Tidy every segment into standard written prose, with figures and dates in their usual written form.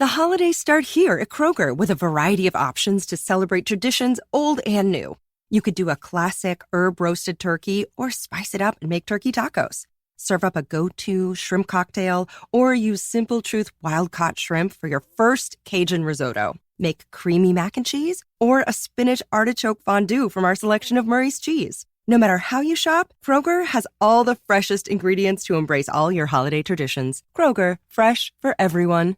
The holidays start here at Kroger with a variety of options to celebrate traditions old and new. You could do a classic herb-roasted turkey or spice it up and make turkey tacos. Serve up a go-to shrimp cocktail or use Simple Truth wild-caught shrimp for your first Cajun risotto. Make creamy mac and cheese or a spinach artichoke fondue from our selection of Murray's cheese. No matter how you shop, Kroger has all the freshest ingredients to embrace all your holiday traditions. Kroger, fresh for everyone.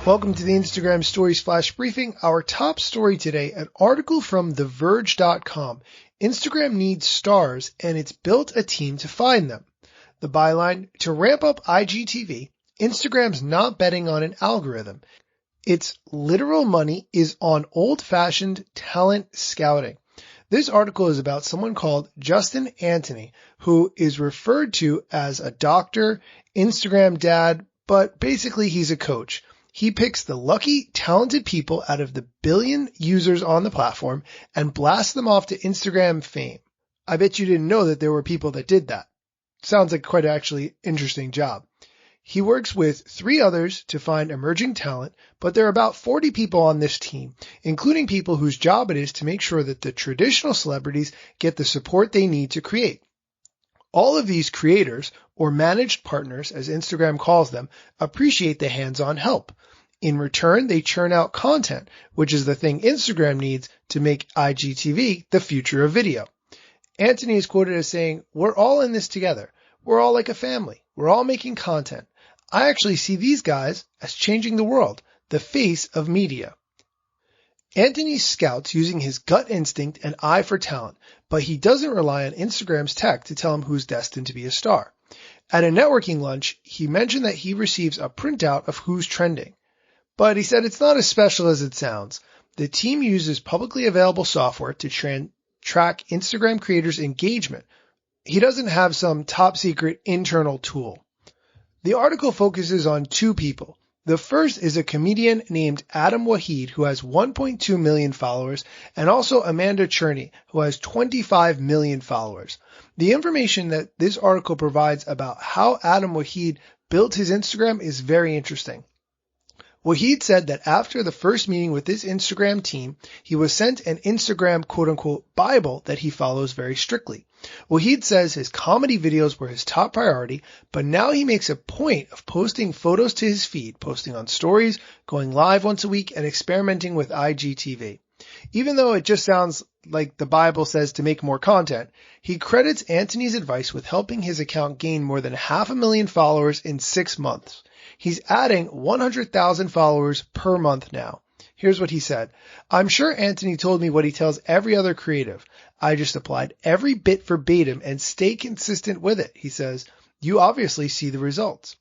Welcome to the Instagram Stories Flash Briefing. Our top story today, an article from TheVerge.com. Instagram needs stars and it's built a team to find them. The byline, to ramp up IGTV, Instagram's not betting on an algorithm. Its literal money is on old-fashioned talent scouting. This article is about someone called Justin Antony, who is referred to as a doctor, Instagram dad, but basically he's a coach. He picks the lucky, talented people out of the billion users on the platform and blasts them off to Instagram fame. I bet you didn't know that there were people that did that. Sounds like quite actually interesting job. He works with 3 others to find emerging talent, but there are about 40 people on this team, including people whose job it is to make sure that the traditional celebrities get the support they need to create. All of these creators, or managed partners as Instagram calls them, appreciate the hands-on help. In return, they churn out content, which is the thing Instagram needs to make IGTV the future of video. Antony is quoted as saying, "We're all in this together. We're all like a family. We're all making content. I actually see these guys as changing the world, the face of media." Antony scouts using his gut instinct and eye for talent, but he doesn't rely on Instagram's tech to tell him who's destined to be a star. At a networking lunch, he mentioned that he receives a printout of who's trending. But he said it's not as special as it sounds. The team uses publicly available software to track Instagram creators' engagement. He doesn't have some top secret internal tool. The article focuses on 2 people. The first is a comedian named Adam Waheed, who has 1.2 million followers, and also Amanda Cherney, who has 25 million followers. The information that this article provides about how Adam Waheed built his Instagram is very interesting. Waheed said that after the first meeting with this Instagram team, he was sent an Instagram quote-unquote Bible that he follows very strictly. Waheed says his comedy videos were his top priority, but now he makes a point of posting photos to his feed, posting on stories, going live once a week, and experimenting with IGTV. Even though it just sounds like the Bible says to make more content, he credits Antony's advice with helping his account gain more than 500,000 followers in 6 months. He's adding 100,000 followers per month now. Here's what he said. "I'm sure Antony told me what he tells every other creative. I just applied every bit verbatim and stay consistent with it," he says. "You obviously see the results."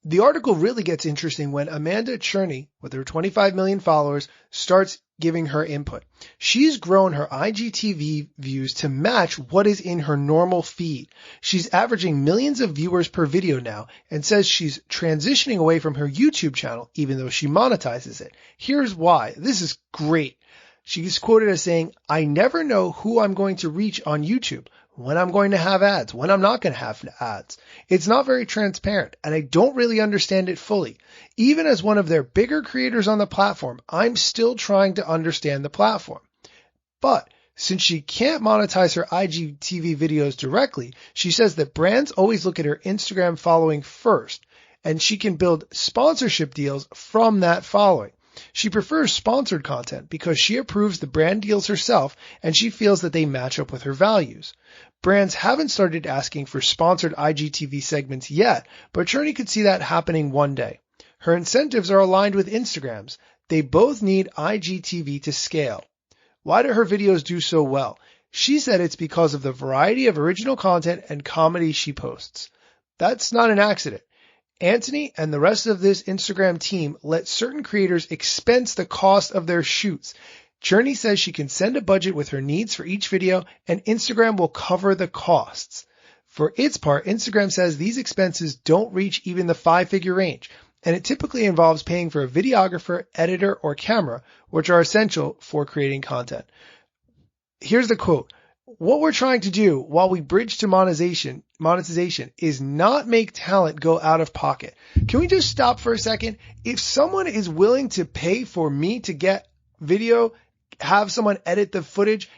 The article really gets interesting when Amanda Cherney, with her 25 million followers, starts giving her input. She's grown her IGTV views to match what is in her normal feed. She's averaging millions of viewers per video now and says she's transitioning away from her YouTube channel even though she monetizes it. Here's why. This is great. She's quoted as saying, "I never know who I'm going to reach on YouTube, when I'm going to have ads, when I'm not going to have ads. It's not very transparent, and I don't really understand it fully. Even as one of their bigger creators on the platform, I'm still trying to understand the platform." But since she can't monetize her IGTV videos directly, she says that brands always look at her Instagram following first, and she can build sponsorship deals from that following. She prefers sponsored content because she approves the brand deals herself and she feels that they match up with her values. Brands haven't started asking for sponsored IGTV segments yet, but Cherney could see that happening one day. Her incentives are aligned with Instagram's. They both need IGTV to scale. Why do her videos do so well? She said it's because of the variety of original content and comedy she posts. That's not an accident. Antony and the rest of this Instagram team let certain creators expense the cost of their shoots. Cherney says she can send a budget with her needs for each video and Instagram will cover the costs. For its part, Instagram says these expenses don't reach even the 5-figure range, and it typically involves paying for a videographer, editor, or camera, which are essential for creating content. Here's the quote. what we're trying to do while we bridge to monetization is not make talent go out of pocket. Can we just stop for a second? If someone is willing to pay for me to get video, have someone edit the footage,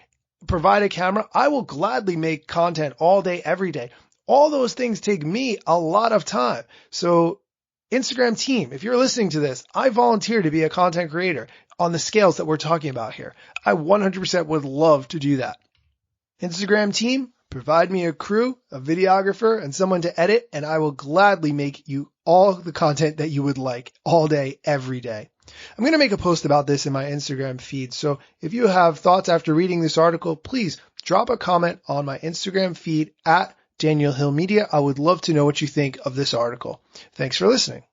provide a camera, I will gladly make content all day, every day. All those things take me a lot of time. So Instagram team, if you're listening to this, I volunteer to be a content creator on the scales that we're talking about here. I 100% would love to do that. Instagram team, provide me a crew, a videographer, and someone to edit, and I will gladly make you all the content that you would like all day, every day. I'm going to make a post about this in my Instagram feed. So if you have thoughts after reading this article, please drop a comment on my Instagram feed at Daniel Hill Media. I would love to know what you think of this article. Thanks for listening.